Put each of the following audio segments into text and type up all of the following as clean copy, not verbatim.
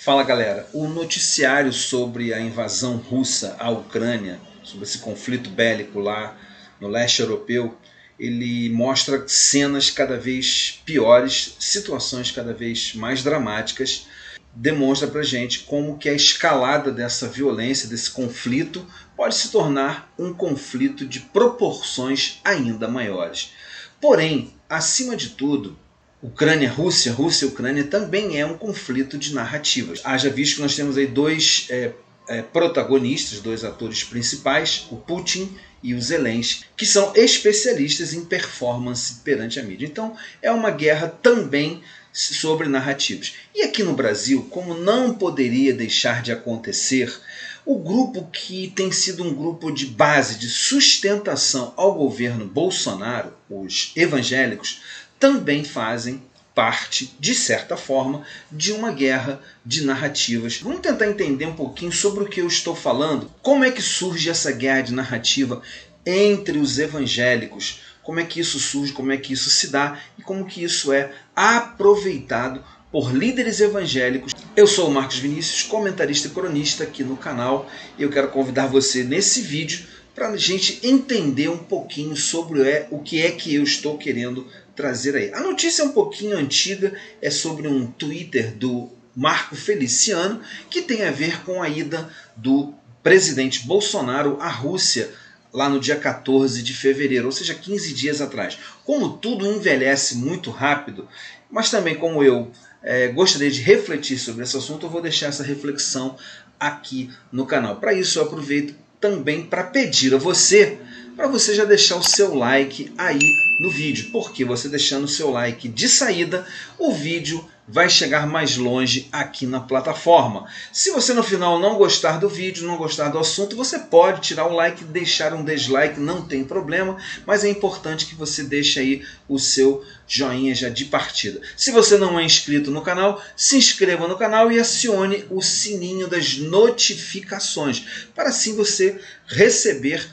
Fala galera, o noticiário sobre a invasão russa à Ucrânia, sobre esse conflito bélico lá no leste europeu, ele mostra cenas cada vez piores, situações cada vez mais dramáticas, demonstra pra gente como que a escalada dessa violência, desse conflito, pode se tornar um conflito de proporções ainda maiores. Porém, acima de tudo, Ucrânia-Rússia, Rússia-Ucrânia também é um conflito de narrativas. Haja visto que nós temos aí dois protagonistas, dois atores principais, o Putin e o Zelensky, que são especialistas em performance perante a mídia. Então é uma guerra também sobre narrativas. E aqui no Brasil, como não poderia deixar de acontecer, o grupo que tem sido um grupo de base, de sustentação ao governo Bolsonaro, os evangélicos, também fazem parte, de certa forma, de uma guerra de narrativas. Vamos tentar entender um pouquinho sobre o que eu estou falando. Como é que surge essa guerra de narrativa entre os evangélicos? Como é que isso surge, como é que isso se dá e como que isso é aproveitado por líderes evangélicos. Eu sou o Marcos Vinícius, comentarista e cronista aqui no canal, e eu quero convidar você nesse vídeo para a gente entender um pouquinho sobre o que é que eu estou querendo trazer aí. A notícia é um pouquinho antiga, é sobre um Twitter do Marco Feliciano, que tem a ver com a ida do presidente Bolsonaro à Rússia, lá no dia 14 de fevereiro, ou seja, 15 dias atrás. Como tudo envelhece muito rápido, mas também como eu gostaria de refletir sobre esse assunto, eu vou deixar essa reflexão aqui no canal. Para isso eu aproveito também para pedir a você, para você já deixar o seu like aí no vídeo, porque você deixando o seu like de saída, o vídeo vai chegar mais longe aqui na plataforma. Se você no final não gostar do vídeo, não gostar do assunto, você pode tirar o like, deixar um dislike, não tem problema, mas é importante que você deixe aí o seu joinha já de partida. Se você não é inscrito no canal, se inscreva no canal e acione o sininho das notificações, para assim você receber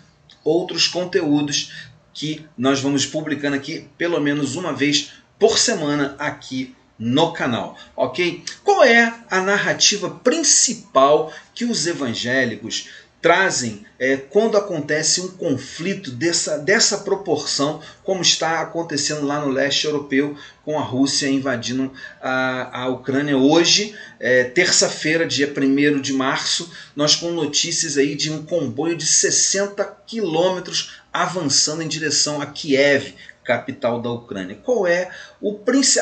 outros conteúdos que nós vamos publicando aqui pelo menos uma vez por semana aqui no canal, ok? Qual é a narrativa principal que os evangélicos trazem quando acontece um conflito dessa proporção, como está acontecendo lá no leste europeu, com a Rússia invadindo a Ucrânia hoje, terça-feira, dia 1º de março, nós com notícias aí de um comboio de 60 quilômetros avançando em direção a Kiev, capital da Ucrânia. Qual é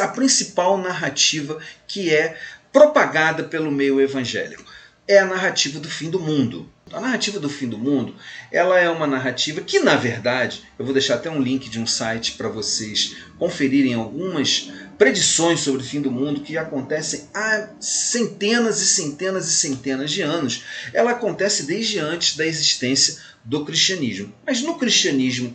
a principal narrativa que é propagada pelo meio evangélico? É a narrativa do fim do mundo. A narrativa do fim do mundo, ela é uma narrativa que, na verdade, eu vou deixar até um link de um site para vocês conferirem algumas predições sobre o fim do mundo que acontecem há centenas e centenas e centenas de anos. Ela acontece desde antes da existência do cristianismo. Mas no cristianismo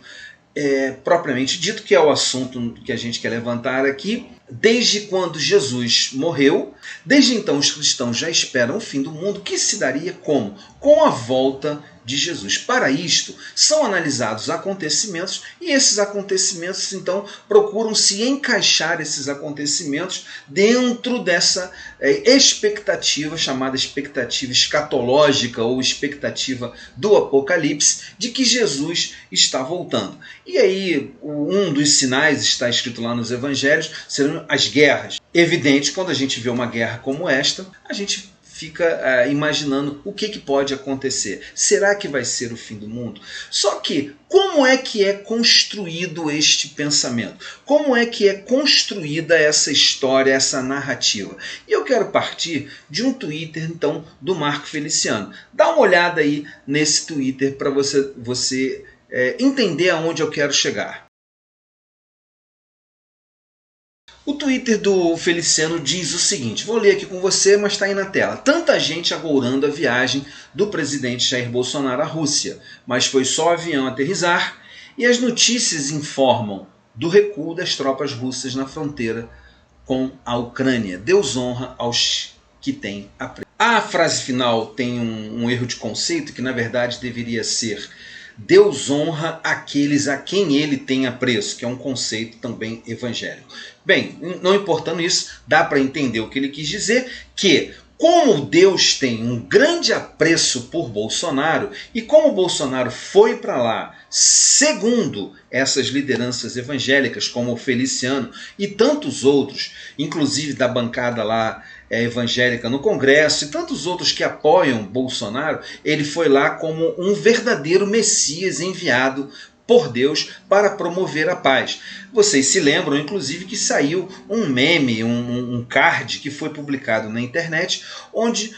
propriamente dito, que é o assunto que a gente quer levantar aqui, desde quando Jesus morreu, desde então os cristãos já esperam o fim do mundo, que se daria como? Com a volta de Jesus. Para isto, são analisados acontecimentos e esses acontecimentos, então, procuram se encaixar esses acontecimentos dentro dessa expectativa, chamada expectativa escatológica ou expectativa do Apocalipse, de que Jesus está voltando. E aí, um dos sinais, está escrito lá nos evangelhos, serão as guerras. Evidente, quando a gente vê uma guerra como esta, a gente fica imaginando o que pode acontecer. Será que vai ser o fim do mundo? Só que, como é que é construído este pensamento? Como é que é construída essa história, essa narrativa? E eu quero partir de um Twitter, então, do Marco Feliciano. Dá uma olhada aí nesse Twitter para você entender aonde eu quero chegar. O Twitter do Feliciano diz o seguinte, vou ler aqui com você, mas está aí na tela. Tanta gente agourando a viagem do presidente Jair Bolsonaro à Rússia, mas foi só o avião aterrissar e as notícias informam do recuo das tropas russas na fronteira com a Ucrânia. Deus honra aos que têm apreço. A frase final tem um erro de conceito que na verdade deveria ser: Deus honra aqueles a quem ele tem apreço, que é um conceito também evangélico. Bem, não importando isso, dá para entender o que ele quis dizer, que Como Deus tem um grande apreço por Bolsonaro e como Bolsonaro foi para lá, segundo essas lideranças evangélicas, como o Feliciano e tantos outros, inclusive da bancada lá evangélica no Congresso e tantos outros que apoiam Bolsonaro, ele foi lá como um verdadeiro Messias enviado por Deus para promover a paz. Vocês se lembram, inclusive, que saiu um meme, um card que foi publicado na internet, onde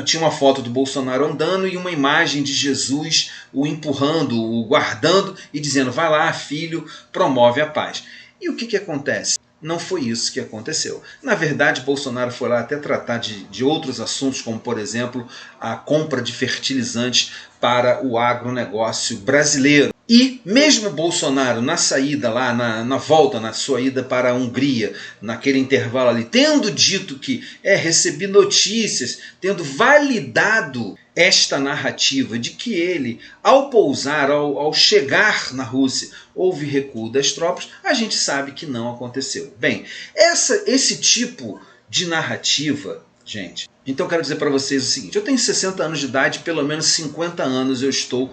tinha uma foto do Bolsonaro andando e uma imagem de Jesus o empurrando, o guardando e dizendo: vai lá, filho, promove a paz. E o que acontece? Não foi isso que aconteceu. Na verdade, Bolsonaro foi lá até tratar de outros assuntos, como, por exemplo, a compra de fertilizantes para o agronegócio brasileiro. E mesmo Bolsonaro, na saída lá, na volta, na sua ida para a Hungria, naquele intervalo ali, tendo dito que recebi notícias, tendo validado esta narrativa de que ele, ao pousar, ao chegar na Rússia, houve recuo das tropas, a gente sabe que não aconteceu. Bem, esse tipo de narrativa, gente, então eu quero dizer para vocês o seguinte: eu tenho 60 anos de idade, pelo menos 50 anos eu estou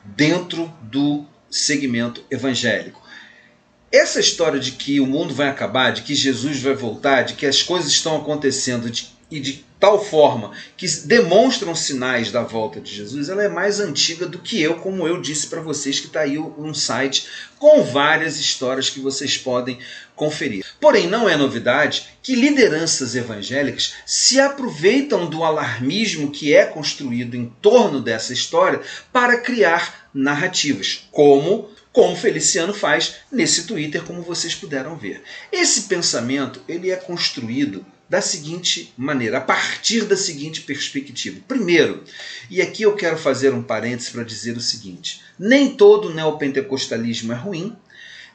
dentro do segmento evangélico. Essa história de que o mundo vai acabar, de que Jesus vai voltar, de que as coisas estão acontecendo e de tal forma que demonstram sinais da volta de Jesus, ela é mais antiga do que eu, como eu disse para vocês, que está aí um site com várias histórias que vocês podem conferir. Porém, não é novidade que lideranças evangélicas se aproveitam do alarmismo que é construído em torno dessa história para criar narrativas, como Feliciano faz nesse Twitter, como vocês puderam ver. Esse pensamento ele é construído da seguinte maneira, a partir da seguinte perspectiva. Primeiro, e aqui eu quero fazer um parênteses para dizer o seguinte: nem todo neopentecostalismo é ruim,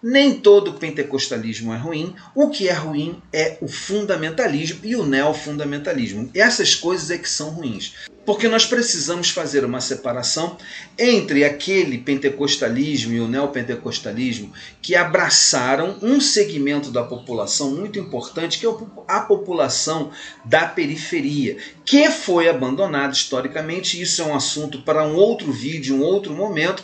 nem todo pentecostalismo é ruim. O que é ruim é o fundamentalismo e o neofundamentalismo. Essas coisas é que são ruins. Porque nós precisamos fazer uma separação entre aquele pentecostalismo e o neopentecostalismo que abraçaram um segmento da população muito importante, que é a população da periferia, que foi abandonada historicamente. Isso é um assunto para um outro vídeo, um outro momento,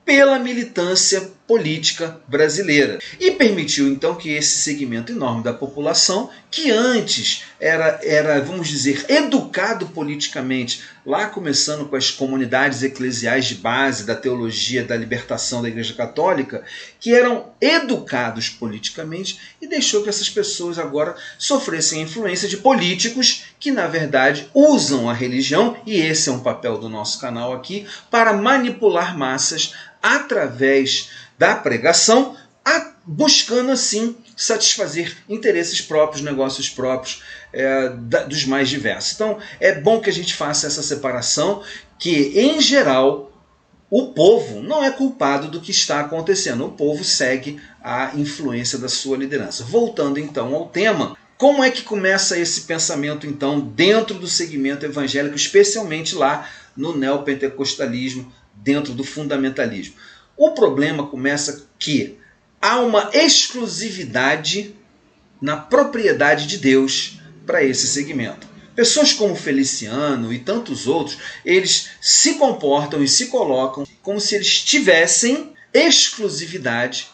pela militância política brasileira. E permitiu então que esse segmento enorme da população, que antes era, vamos dizer, educado politicamente, lá começando com as comunidades eclesiais de base da teologia da libertação da Igreja Católica, que eram educados politicamente, e deixou que essas pessoas agora sofressem a influência de políticos que, na verdade, usam a religião, e esse é um papel do nosso canal aqui, para manipular massas através da pregação, buscando assim satisfazer interesses próprios, negócios próprios, dos mais diversos. Então é bom que a gente faça essa separação, que em geral o povo não é culpado do que está acontecendo, o povo segue a influência da sua liderança. Voltando então ao tema, como é que começa esse pensamento então dentro do segmento evangélico, especialmente lá no neopentecostalismo, dentro do fundamentalismo? O problema começa que há uma exclusividade na propriedade de Deus para esse segmento. Pessoas como Feliciano e tantos outros, eles se comportam e se colocam como se eles tivessem exclusividade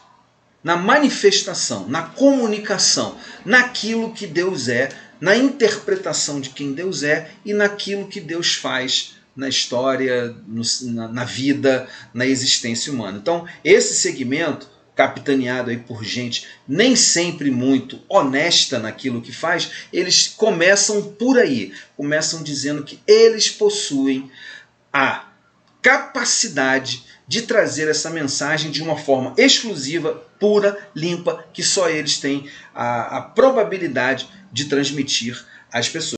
na manifestação, na comunicação, naquilo que Deus é, na interpretação de quem Deus é e naquilo que Deus faz na história, na vida, na existência humana. Então, esse segmento, capitaneado aí por gente nem sempre muito honesta naquilo que faz, eles começam por aí, começam dizendo que eles possuem a capacidade de trazer essa mensagem de uma forma exclusiva, pura, limpa, que só eles têm a probabilidade de transmitir às pessoas.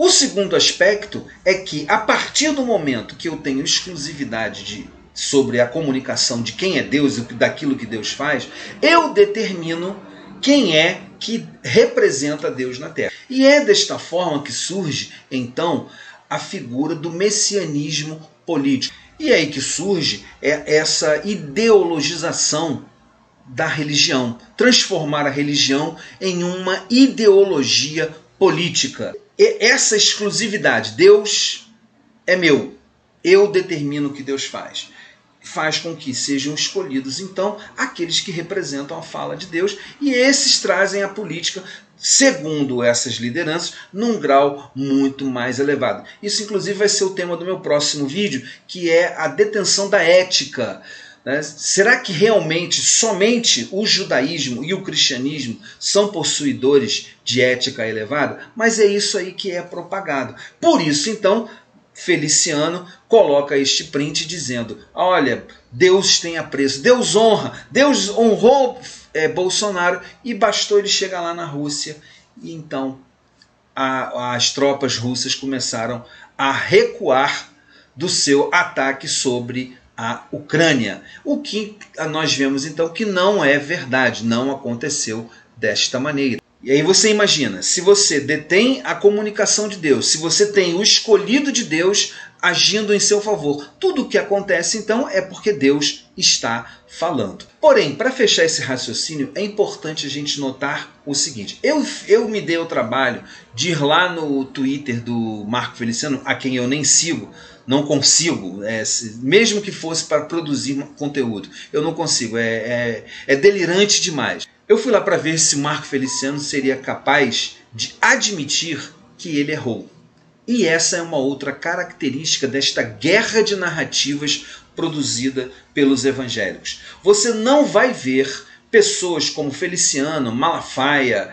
O segundo aspecto é que, a partir do momento que eu tenho exclusividade sobre a comunicação de quem é Deus e daquilo que Deus faz, eu determino quem é que representa Deus na Terra. E é desta forma que surge, então, a figura do messianismo político. E é aí que surge essa ideologização da religião, transformar a religião em uma ideologia política. E essa exclusividade, Deus é meu, eu determino o que Deus faz com que sejam escolhidos, então, aqueles que representam a fala de Deus, e esses trazem a política, segundo essas lideranças, num grau muito mais elevado. Isso, inclusive, vai ser o tema do meu próximo vídeo, que é a detenção da ética. Será que realmente somente o judaísmo e o cristianismo são possuidores de ética elevada? Mas é isso aí que é propagado. Por isso, então, Feliciano coloca este print dizendo: olha, Deus tem apreço, Deus honra, Deus honrou Bolsonaro, e bastou ele chegar lá na Rússia e então as tropas russas começaram a recuar do seu ataque sobre a Ucrânia. O que nós vemos então que não é verdade, não aconteceu desta maneira. E aí você imagina, se você detém a comunicação de Deus, se você tem o escolhido de Deus agindo em seu favor, tudo o que acontece então é porque Deus está falando. Porém, para fechar esse raciocínio, é importante a gente notar o seguinte: eu me dei o trabalho de ir lá no Twitter do Marco Feliciano, a quem eu nem sigo, não consigo, mesmo que fosse para produzir conteúdo, eu não consigo, é delirante demais. Eu fui lá para ver se Marco Feliciano seria capaz de admitir que ele errou. E essa é uma outra característica desta guerra de narrativas produzida pelos evangélicos. Você não vai ver pessoas como Feliciano, Malafaia,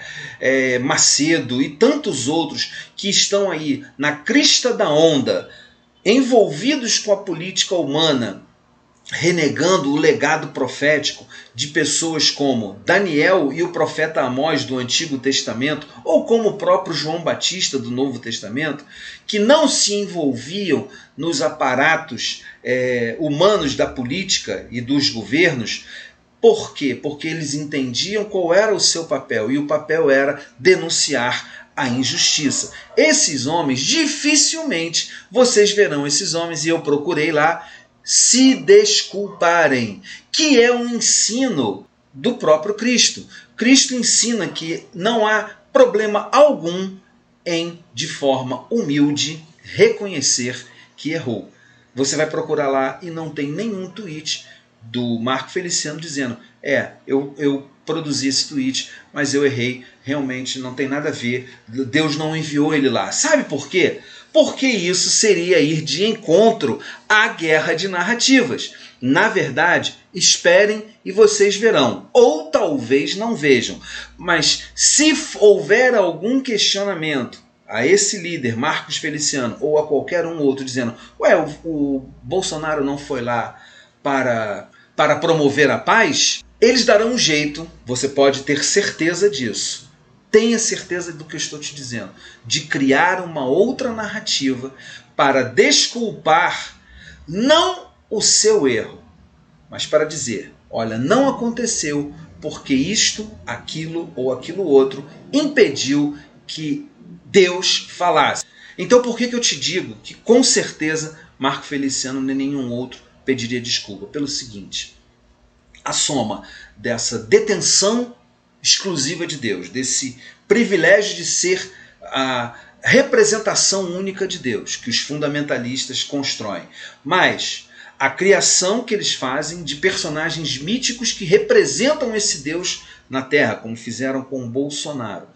Macedo e tantos outros que estão aí na crista da onda, envolvidos com a política humana, renegando o legado profético de pessoas como Daniel e o profeta Amós do Antigo Testamento, ou como o próprio João Batista do Novo Testamento, que não se envolviam nos aparatos humanos da política e dos governos. Por quê? Porque eles entendiam qual era o seu papel, e o papel era denunciar a injustiça. Esses homens, dificilmente vocês verão esses homens, e eu procurei lá, se desculparem, que é um ensino do próprio Cristo. Cristo ensina que não há problema algum em, de forma humilde, reconhecer que errou. Você vai procurar lá e não tem nenhum tweet do Marco Feliciano dizendo: eu produzi esse tweet, mas eu errei, realmente não tem nada a ver, Deus não enviou ele lá. Sabe por quê? Porque isso seria ir de encontro à guerra de narrativas. Na verdade, esperem e vocês verão, ou talvez não vejam, mas se houver algum questionamento a esse líder, Marcos Feliciano, ou a qualquer um outro, dizendo: o Bolsonaro não foi lá para promover a paz, eles darão um jeito, você pode ter certeza disso. Tenha certeza do que eu estou te dizendo, de criar uma outra narrativa para desculpar não o seu erro, mas para dizer: olha, não aconteceu porque isto, aquilo ou aquilo outro impediu que Deus falasse. Então por que eu te digo que com certeza Marco Feliciano nem nenhum outro pediria desculpa? Pelo seguinte: a soma dessa detenção exclusiva de Deus, desse privilégio de ser a representação única de Deus que os fundamentalistas constroem, mas a criação que eles fazem de personagens míticos que representam esse Deus na Terra, como fizeram com o Bolsonaro,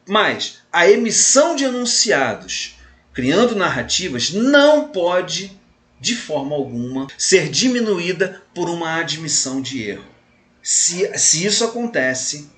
mas a emissão de enunciados, criando narrativas, não pode, de forma alguma, ser diminuída por uma admissão de erro. Se isso acontece,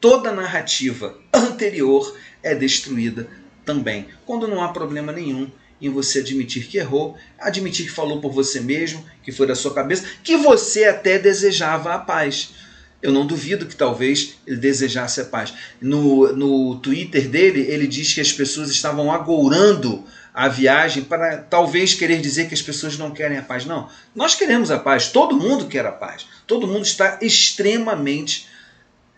toda a narrativa anterior é destruída também. Quando não há problema nenhum em você admitir que errou, admitir que falou por você mesmo, que foi da sua cabeça, que você até desejava a paz. Eu não duvido que talvez ele desejasse a paz. No Twitter dele, ele diz que as pessoas estavam agourando a viagem para talvez querer dizer que as pessoas não querem a paz. Não, nós queremos a paz, todo mundo quer a paz. Todo mundo está extremamente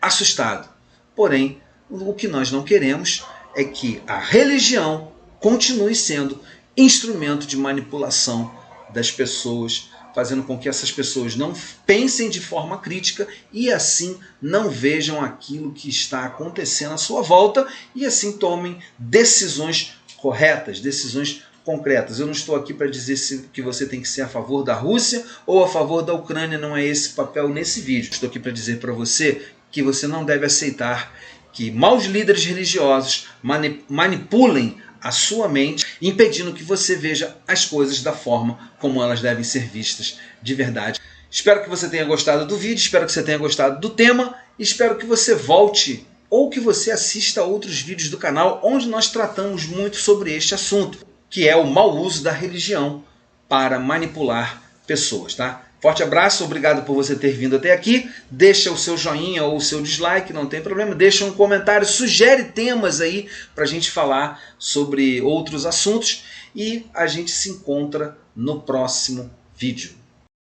assustado. Porém, o que nós não queremos é que a religião continue sendo instrumento de manipulação das pessoas fazendo com que essas pessoas não pensem de forma crítica e assim não vejam aquilo que está acontecendo à sua volta e assim tomem decisões corretas, decisões concretas. Eu não estou aqui para dizer que você tem que ser a favor da Rússia ou a favor da Ucrânia, não é esse o papel nesse vídeo. Estou aqui para dizer para você que você não deve aceitar que maus líderes religiosos manipulem a sua mente, impedindo que você veja as coisas da forma como elas devem ser vistas de verdade. Espero que você tenha gostado do vídeo, espero que você tenha gostado do tema, espero que você volte ou que você assista a outros vídeos do canal onde nós tratamos muito sobre este assunto, que é o mau uso da religião para manipular pessoas, tá? Forte abraço, obrigado por você ter vindo até aqui. Deixa o seu joinha ou o seu dislike, não tem problema. Deixa um comentário, sugere temas aí para a gente falar sobre outros assuntos. E a gente se encontra no próximo vídeo.